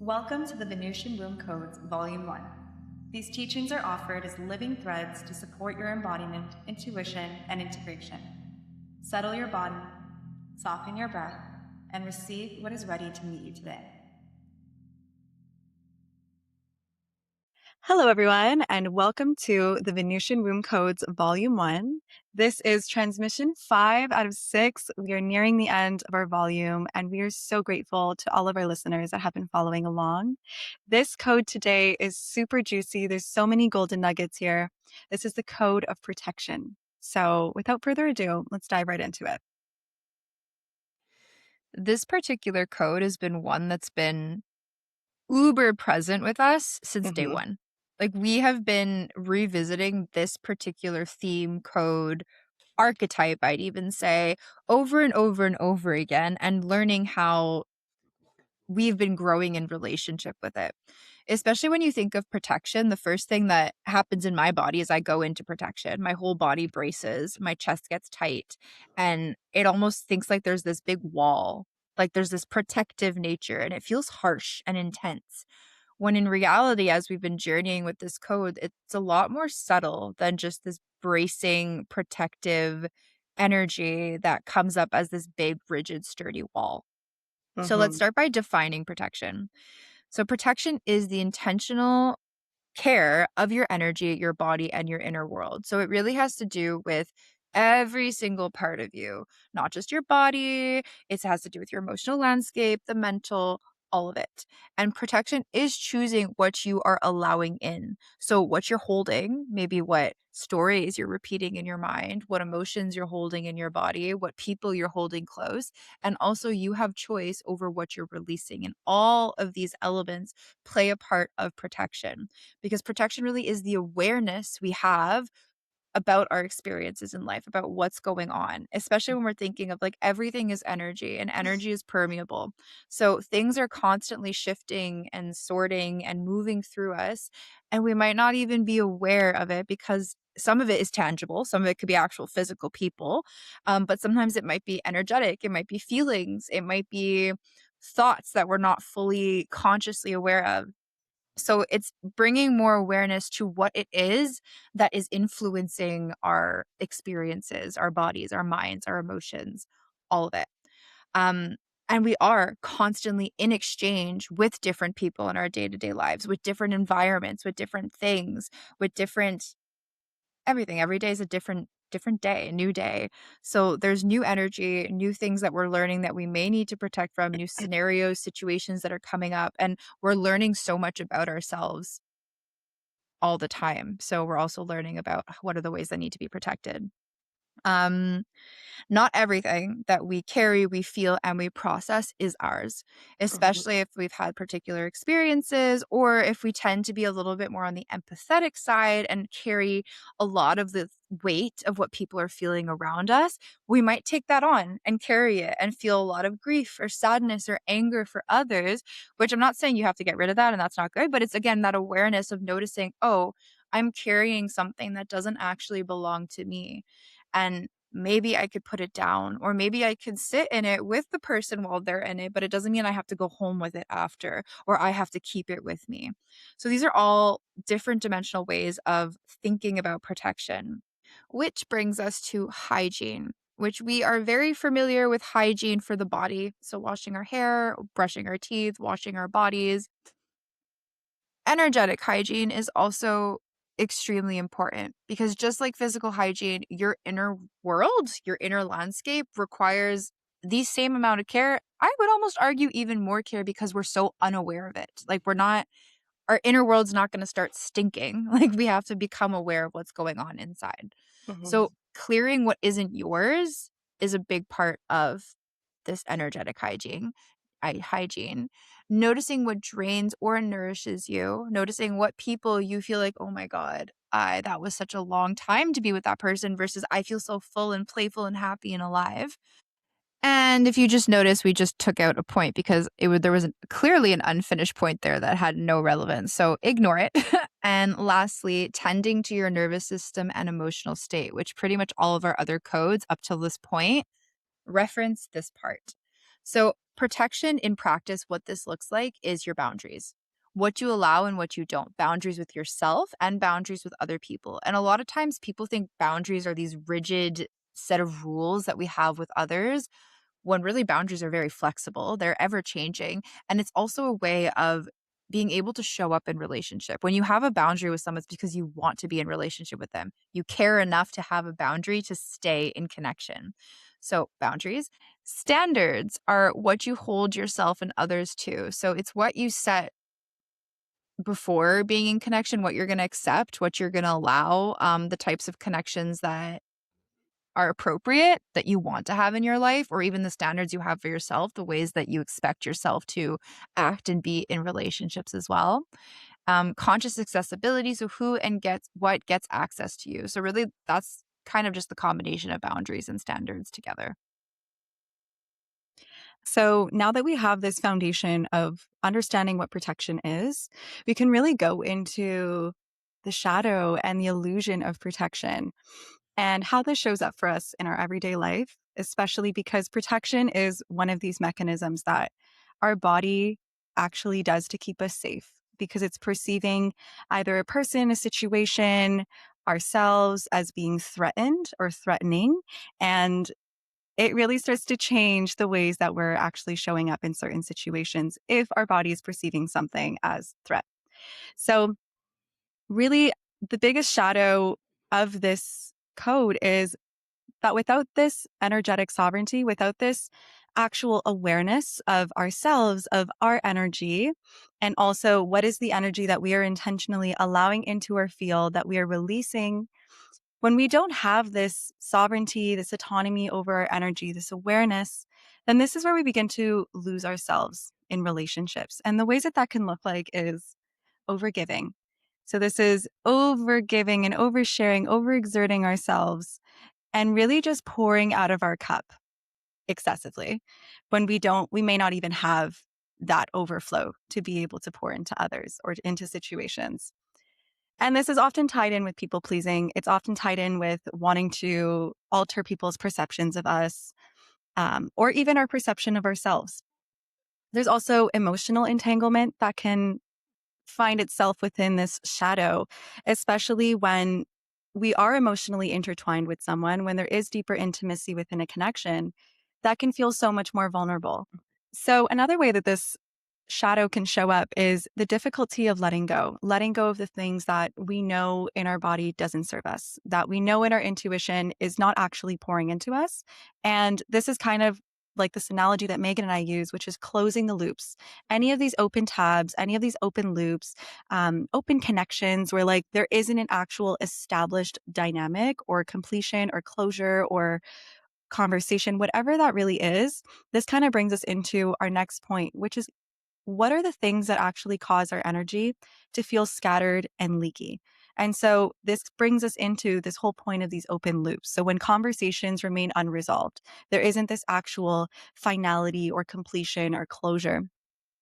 Welcome to the Venusian Womb Codes, Volume 1. These teachings are offered as living threads to support your embodiment, intuition, and integration. Settle your body, soften your breath, and receive what is ready to meet you today. Hello, everyone, and welcome to the Venusian Womb Codes, Volume 1. This is transmission 5 out of 6. We are nearing the end of our volume, and we are so grateful to all of our listeners that have been following along. This code today is super juicy. There's so many golden nuggets here. This is the code of protection. So without further ado, let's dive right into it. This particular code has been one that's been uber present with us since day one. Like, we have been revisiting this particular theme, code, archetype, I'd even say, over and over and over again, and learning how we've been growing in relationship with it. Especially when you think of protection, the first thing that happens in my body is I go into protection. My whole body braces, my chest gets tight, and it almost thinks like there's this big wall, like there's this protective nature, and it feels harsh and intense. When in reality, as we've been journeying with this code, it's a lot more subtle than just this bracing, protective energy that comes up as this big, rigid, sturdy wall. So let's start by defining protection. So protection is the intentional care of your energy, your body, and your inner world. So it really has to do with every single part of you, not just your body. It has to do with your emotional landscape, the mental, all of it. And protection is choosing what you are allowing in. So what you're holding, maybe what stories you're repeating in your mind, what emotions you're holding in your body, what people you're holding close. And also you have choice over what you're releasing. And all of these elements play a part of protection, because protection really is the awareness we have about our experiences in life, about what's going on, especially when we're thinking of like everything is energy and energy is permeable. So things are constantly shifting and sorting and moving through us. And we might not even be aware of it because some of it is tangible. Some of it could be actual physical people. But sometimes it might be energetic. It might be feelings. It might be thoughts that we're not fully consciously aware of. So it's bringing more awareness to what it is that is influencing our experiences, our bodies, our minds, our emotions, all of it. Um, and we are constantly in exchange with different people in our day-to-day lives, with different environments, with different things, with different everything. Every day is a different day, a new day. So there's new energy, new things that we're learning that we may need to protect from, new scenarios, situations that are coming up, and we're learning so much about ourselves all the time. So we're also learning about what are the ways that need to be protected. Um Not everything that we carry, we feel, and we process is ours, especially if we've had particular experiences or if we tend to be a little bit more on the empathetic side and carry a lot of the weight of what people are feeling around us. We might take that on and carry it and feel a lot of grief or sadness or anger for others, which I'm not saying you have to get rid of that and that's not good, but it's again that awareness of noticing, oh, I'm carrying something that doesn't actually belong to me. And maybe I could put it down, or maybe I could sit in it with the person while they're in it, but it doesn't mean I have to go home with it after, or I have to keep it with me. So these are all different dimensional ways of thinking about protection, which brings us to hygiene, which we are very familiar with hygiene for the body. So washing our hair, brushing our teeth, washing our bodies. Energetic hygiene is also extremely important because just like physical hygiene, your inner world, your inner landscape requires the same amount of care. I would almost argue even more care because we're so unaware of it. Like our inner world's not going to start stinking. Like we have to become aware of what's going on inside. So clearing what isn't yours is a big part of this energetic hygiene. Noticing what drains or nourishes you, noticing what people you feel like, oh my God, that was such a long time to be with that person versus I feel so full and playful and happy and alive. And if you just notice, we just took out a point because there was clearly an unfinished point there that had no relevance. So ignore it. And lastly, tending to your nervous system and emotional state, which pretty much all of our other codes up till this point reference this part. So protection in practice, what this looks like is your boundaries. What you allow and what you don't. Boundaries with yourself and boundaries with other people. And a lot of times people think boundaries are these rigid set of rules that we have with others, when really boundaries are very flexible. They're ever changing. And it's also a way of being able to show up in relationship. When you have a boundary with someone, it's because you want to be in relationship with them. You care enough to have a boundary to stay in connection. So, boundaries. Standards are what you hold yourself and others to. So, it's what you set before being in connection, what you're going to accept, what you're going to allow, the types of connections that are appropriate that you want to have in your life, or even the standards you have for yourself, the ways that you expect yourself to act and be in relationships as well. Conscious accessibility, so who and gets what gets access to you. So really that's kind of just the combination of boundaries and standards together. So now that we have this foundation of understanding what protection is, we can really go into the shadow and the illusion of protection and how this shows up for us in our everyday life, especially because protection is one of these mechanisms that our body actually does to keep us safe because it's perceiving either a person, a situation, ourselves as being threatened or threatening. And it really starts to change the ways that we're actually showing up in certain situations if our body is perceiving something as threat. So, really, the biggest shadow of this code is that without this energetic sovereignty, without this actual awareness of ourselves, of our energy, and also what is the energy that we are intentionally allowing into our field, that we are releasing when we don't have this sovereignty, this autonomy over our energy, this awareness, then this is where we begin to lose ourselves in relationships. And the ways that that can look like is overgiving. So this is overgiving and oversharing, overexerting ourselves, and really just pouring out of our cup excessively when we may not even have that overflow to be able to pour into others or into situations. And this is often tied in with people pleasing. It's often tied in with wanting to alter people's perceptions of us, or even our perception of ourselves. There's also emotional entanglement that can find itself within this shadow, especially when we are emotionally intertwined with someone, when there is deeper intimacy within a connection, that can feel so much more vulnerable. So, another way that this shadow can show up is the difficulty of letting go of the things that we know in our body doesn't serve us, that we know in our intuition is not actually pouring into us. And this is kind of like this analogy that Meaghan and I use, which is closing the loops. Any of these open tabs, any of these open loops, open connections where like there isn't an actual established dynamic or completion or closure or conversation, whatever that really is, this kind of brings us into our next point, which is what are the things that actually cause our energy to feel scattered and leaky? And so this brings us into this whole point of these open loops. So when conversations remain unresolved, there isn't this actual finality or completion or closure.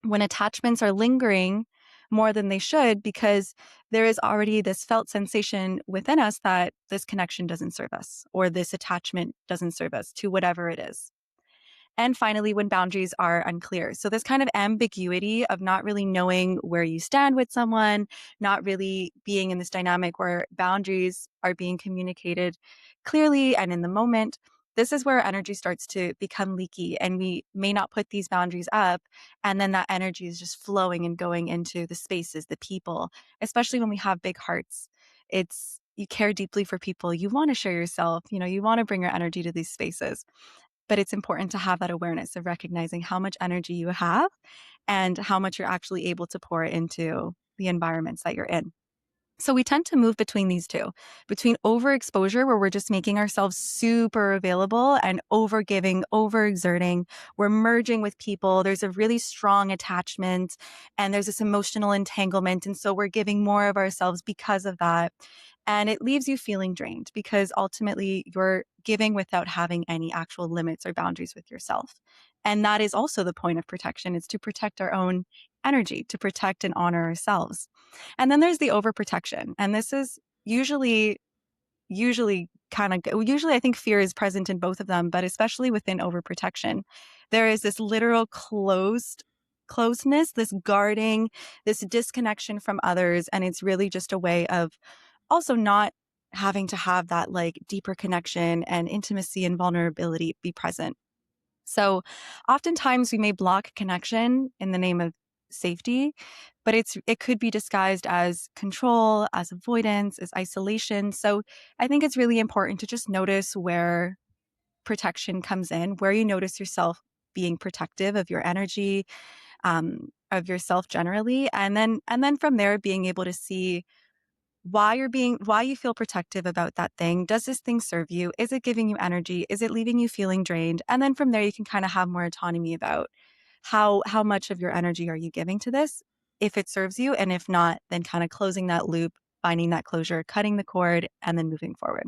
When attachments are lingering more than they should, because there is already this felt sensation within us that this connection doesn't serve us or this attachment doesn't serve us to whatever it is. And finally, when boundaries are unclear. So, this kind of ambiguity of not really knowing where you stand with someone, not really being in this dynamic where boundaries are being communicated clearly and in the moment. This is where energy starts to become leaky, and we may not put these boundaries up. And then that energy is just flowing and going into the spaces, the people, especially when we have big hearts. It's you care deeply for people. You want to share yourself, you want to bring your energy to these spaces, but it's important to have that awareness of recognizing how much energy you have and how much you're actually able to pour into the environments that you're in. So we tend to move between these two, between overexposure, where we're just making ourselves super available, and overgiving, overexerting. We're merging with people. There's a really strong attachment and there's this emotional entanglement. And so we're giving more of ourselves because of that. And it leaves you feeling drained because ultimately you're giving without having any actual limits or boundaries with yourself. And that is also the point of protection, is to protect our own energy, to protect and honor ourselves. And then there's the overprotection. And this is usually I think fear is present in both of them, but especially within overprotection. there is this literal closeness, this guarding, this disconnection from others. And it's really just a way of also not having to have that like deeper connection and intimacy and vulnerability be present. So oftentimes we may block connection in the name of safety, but it could be disguised as control, as avoidance, as isolation. So I think it's really important to just notice where protection comes in, where you notice yourself being protective of your energy, of yourself generally, and then from there being able to see why you feel protective about that thing. Does this thing serve you? Is it giving you energy? Is it leaving you feeling drained? And then from there you can kind of have more autonomy about how much of your energy are you giving to this, if it serves you, and if not, then kind of closing that loop, finding that closure, cutting the cord, and then moving forward.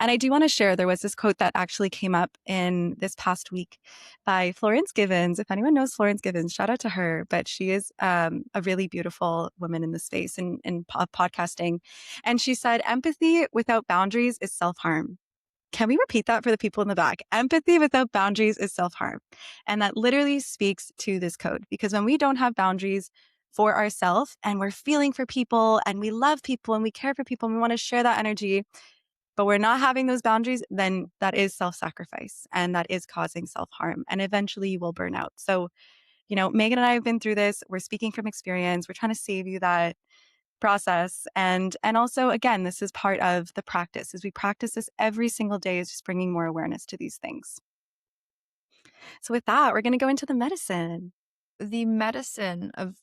And I do want to share, there was this quote that actually came up in this past week by Florence Givens. If anyone knows Florence Givens, shout out to her. But she is a really beautiful woman in the space and in podcasting. And she said, empathy without boundaries is self-harm. Can we repeat that for the people in the back? Empathy without boundaries is self-harm. And that literally speaks to this code, because when we don't have boundaries for ourselves and we're feeling for people and we love people and we care for people and we want to share that energy, but we're not having those boundaries, then that is self-sacrifice and that is causing self-harm. And eventually you will burn out. So, Meaghan and I have been through this. We're speaking from experience. We're trying to save you that process. And also, again, this is part of the practice. As we practice this every single day, is just bringing more awareness to these things. So with that, we're going to go into the medicine. The medicine of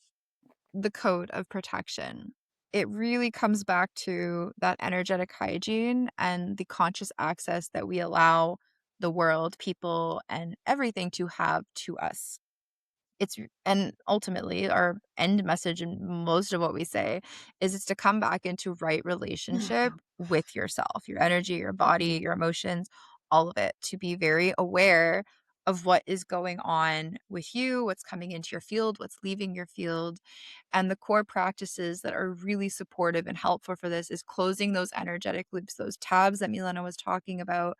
the code of protection, it really comes back to that energetic hygiene and the conscious access that we allow the world, people, and everything to have to us. And ultimately, our end message and most of what we say is it's to come back into right relationship with yourself, your energy, your body, your emotions, all of it, to be very aware of what is going on with you, what's coming into your field, what's leaving your field. And the core practices that are really supportive and helpful for this is closing those energetic loops, those tabs that Milena was talking about.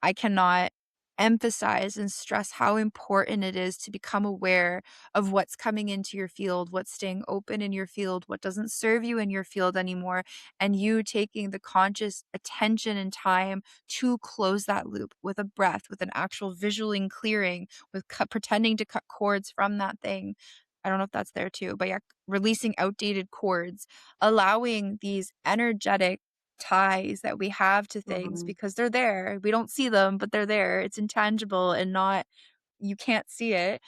I cannot emphasize and stress how important it is to become aware of what's coming into your field, what's staying open in your field, what doesn't serve you in your field anymore, and you taking the conscious attention and time to close that loop with a breath, with an actual visualing clearing, with pretending to cut cords from that thing. I don't know if that's there too, but yeah, releasing outdated cords, allowing these energetic ties that we have to things Mhm. because they're there. We don't see them, but they're there. It's intangible and not you can't see it,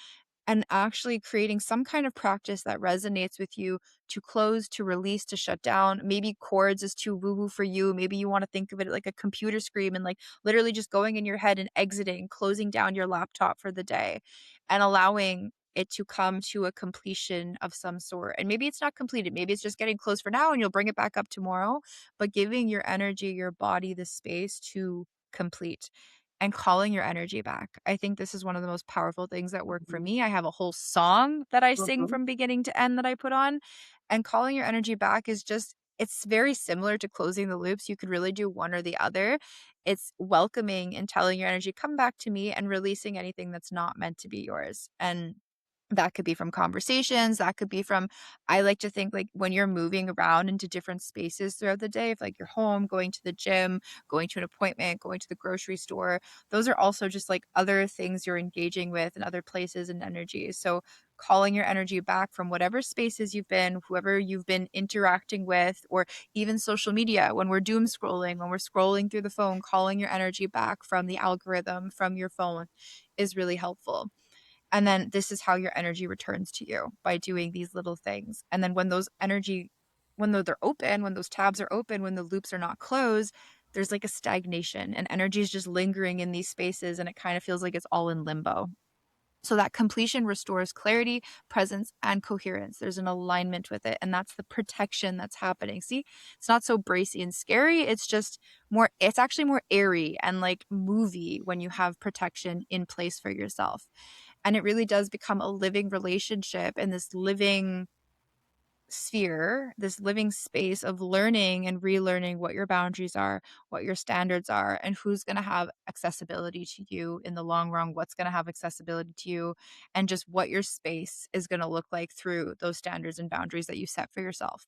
and actually creating some kind of practice that resonates with you to close, to release, to shut down. Maybe chords is too woo woo for you. Maybe you want to think of it like a computer screen and like literally just going in your head and exiting, closing down your laptop for the day and allowing it to come to a completion of some sort. And maybe it's not completed. Maybe it's just getting close for now and you'll bring it back up tomorrow, but giving your energy, your body the space to complete and calling your energy back. I think this is one of the most powerful things that work for Mhm. me. I have a whole song that I sing Mhm. from beginning to end that I put on, and calling your energy back is just it's very similar to closing the loops. You could really do one or the other. It's welcoming and telling your energy, "Come back to me," and releasing anything that's not meant to be yours. And that could be from conversations, that could be from I like to think, like, when you're moving around into different spaces throughout the day, if, like, you're home, going to the gym, going to an appointment, going to the grocery store, those are also just, like, other things you're engaging with and other places and energies. So, calling your energy back from whatever spaces you've been, whoever you've been interacting with, or even social media, when we're doom scrolling, when we're scrolling through the phone, calling your energy back from the algorithm, from your phone is really helpful. And then this is how your energy returns to you by doing these little things. And then when they're open, when those tabs are open, when the loops are not closed, there's like a stagnation and energy is just lingering in these spaces and it kind of feels like it's all in limbo. So that completion restores clarity, presence, and coherence. There's an alignment with it. And that's the protection that's happening. See, it's not so bracy and scary. It's actually more airy and like movie when you have protection in place for yourself. And it really does become a living relationship and this living sphere, this living space of learning and relearning what your boundaries are, what your standards are, and who's going to have accessibility to you in the long run, what's going to have accessibility to you, and just what your space is going to look like through those standards and boundaries that you set for yourself.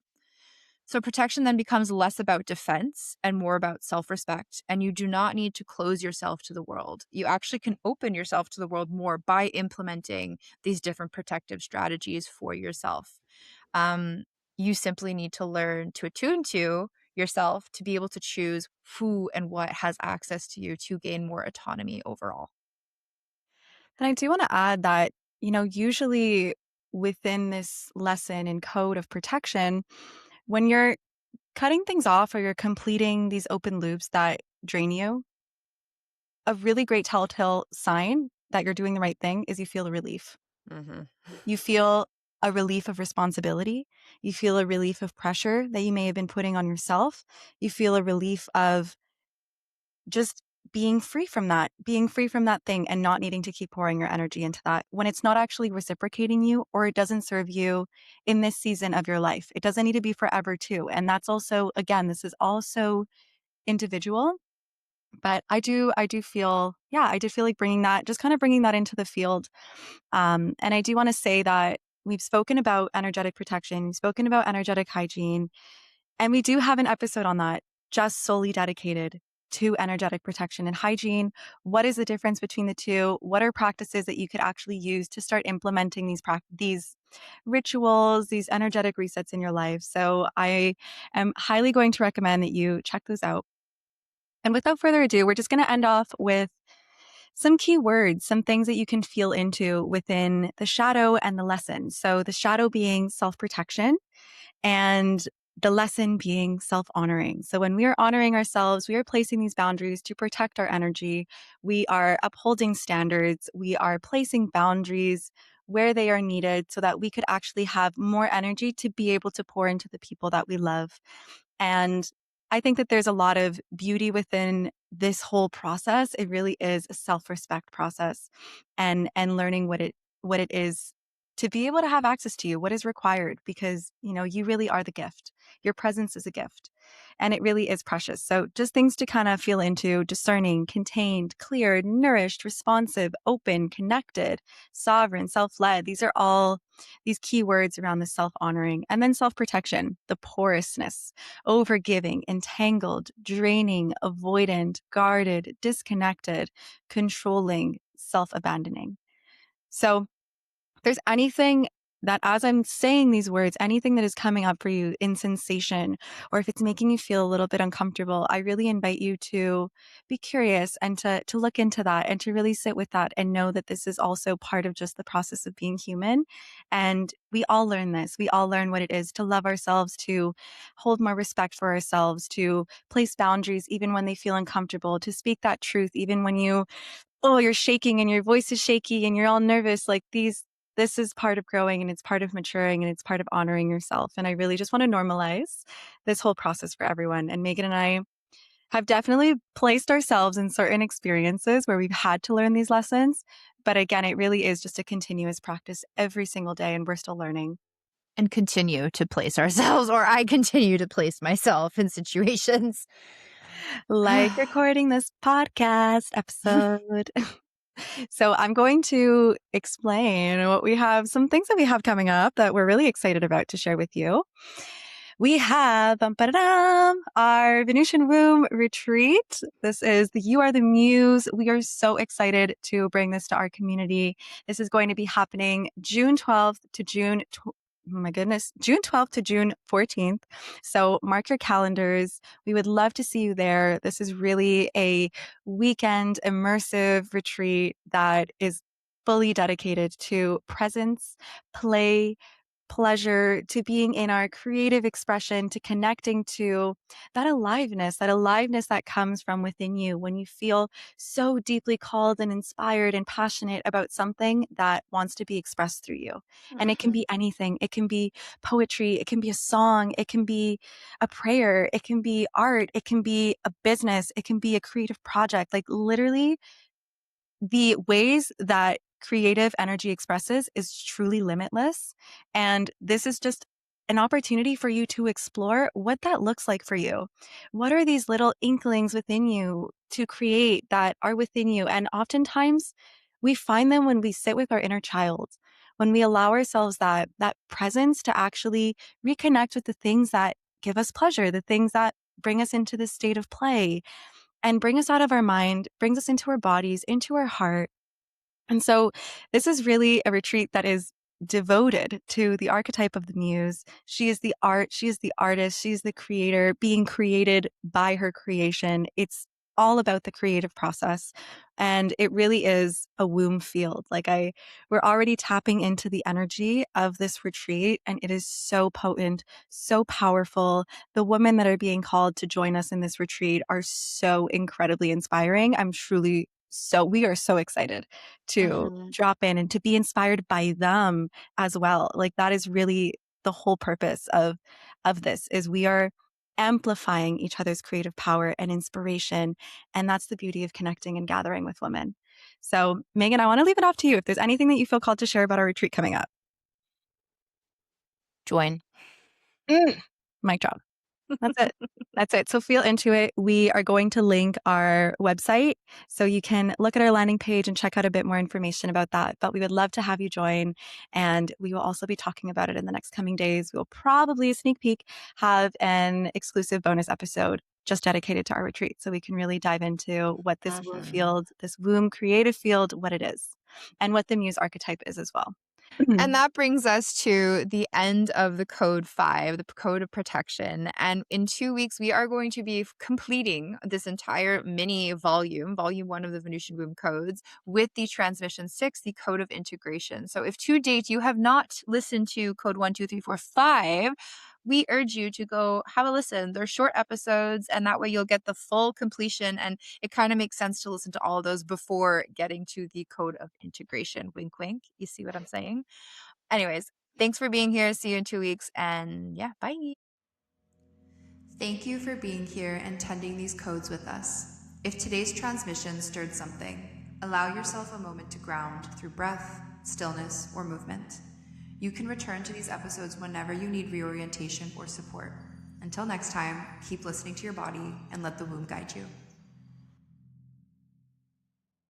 So protection then becomes less about defense and more about self respect. And you do not need to close yourself to the world. You actually can open yourself to the world more by implementing these different protective strategies for yourself. Um, you simply need to learn to attune to yourself to be able to choose who and what has access to you to gain more autonomy overall. And I do want to add that, usually within this lesson and code of protection, when you're cutting things off or you're completing these open loops that drain you, a really great telltale sign that you're doing the right thing is you feel a relief. Mhm. You feel a relief of responsibility. You feel a relief of pressure that you may have been putting on yourself. You feel a relief of just being free from that thing and not needing to keep pouring your energy into that when it's not actually reciprocating you or it doesn't serve you in this season of your life. It doesn't need to be forever too. And that's also, again, this is also individual. But I do feel, yeah, I did feel like bringing that into the field. And I do want to say that we've spoken about energetic protection, we've spoken about energetic hygiene, and we do have an episode on that just solely dedicated to energetic protection and hygiene. What is the difference between the two? What are practices that you could actually use to start implementing these rituals, these energetic resets in your life? So I am highly going to recommend that you check those out. And without further ado, we're just going to end off with some key words, some things that you can feel into within the shadow and the lesson. So the shadow being self-protection and the lesson being self-honoring. So when we are honoring ourselves, we are placing these boundaries to protect our energy. We are upholding standards. We are placing boundaries where they are needed so that we could actually have more energy to be able to pour into the people that we love. And I think that there's a lot of beauty within this whole process. It really is a self-respect process and learning what it is to be able to have access to you, what is required, because you really are the gift. Your presence is a gift and it really is precious. So just things to kind of feel into: discerning, contained, clear, nourished, responsive, open, connected, sovereign, self-led. These are all these key words around the self-honoring. And then self-protection, the porousness, overgiving, entangled, draining, avoidant, guarded, disconnected, controlling, self-abandoning. So if there's anything that, as I'm saying these words, anything that is coming up for you in sensation, or if it's making you feel a little bit uncomfortable, I really invite you to be curious and to look into that and to really sit with that and know that this is also part of just the process of being human. And we all learn this. We all learn what it is to love ourselves, to hold more respect for ourselves, to place boundaries even when they feel uncomfortable, to speak that truth even when you're shaking and your voice is shaky and you're all nervous. This is part of growing and it's part of maturing and it's part of honoring yourself. And I really just want to normalize this whole process for everyone. And Meaghan and I have definitely placed ourselves in certain experiences where we've had to learn these lessons. But again, it really is just a continuous practice every single day, and we're still learning. And continue to place ourselves, or I continue to place myself in situations. Like recording this podcast episode. So I'm going to explain some things that we have coming up that we're really excited about to share with you. We have our Venusian Room retreat. This is the You Are the Muse. We are so excited to bring this to our community. This is going to be happening June 12th to June oh my goodness, June 12th to June 14th. So mark your calendars. We would love to see you there. This is really a weekend immersive retreat that is fully dedicated to presence, play, pleasure, to being in our creative expression, to connecting to that aliveness that comes from within you when you feel so deeply called and inspired and passionate about something that wants to be expressed through you. And it can be anything. It can be poetry. It can be a song. It can be a prayer. It can be art. It can be a business. It can be a creative project. Like literally, the ways that creative energy expresses is truly limitless. And this is just an opportunity for you to explore what that looks like for you. What are these little inklings within you to create that are within you? And oftentimes we find them when we sit with our inner child, when we allow ourselves that presence to actually reconnect with the things that give us pleasure, the things that bring us into this state of play and bring us out of our mind, brings us into our bodies, into our heart. And so this is really a retreat that is devoted to the archetype of the muse. She is the art, she is the artist, she's the creator, being created by her creation. It's all about the creative process. And it really is a womb field. We're already tapping into the energy of this retreat, and it is so potent, so powerful. The women that are being called to join us in this retreat are so incredibly inspiring. We are so excited to Mhm. drop in and to be inspired by them as well. Like that is really the whole purpose of this is we are amplifying each other's creative power and inspiration. And that's the beauty of connecting and gathering with women. So Meaghan, I want to leave it off to you. If there's anything that you feel called to share about our retreat coming up. Join. Mic drop. That's it. That's it. So feel into it. We are going to link our website so you can look at our landing page and check out a bit more information about that. But we would love to have you join. And we will also be talking about it in the next coming days. We'll probably, a sneak peek, have an exclusive bonus episode just dedicated to our retreat. So we can really dive into what this womb Mhm. field, this womb creative field, what it is, and what the muse archetype is as well. And that brings us to the end of the Code 5, the Code of Protection. And in 2 weeks, we are going to be completing this entire mini volume, volume 1 of the Venusian Womb Codes, with the Transmission 6, the Code of Integration. So if to date you have not listened to Code 1, 2, 3, 4, 5, we urge you to go have a listen. They're short episodes, and that way you'll get the full completion. And it kind of makes sense to listen to all of those before getting to the Code of Integration. Wink, wink. You see what I'm saying? Anyways, thanks for being here. See you in 2 weeks. And yeah, bye. Thank you for being here and tending these codes with us. If today's transmission stirred something, allow yourself a moment to ground through breath, stillness, or movement. You can return to these episodes whenever you need reorientation or support. Until next time, keep listening to your body and let the womb guide you.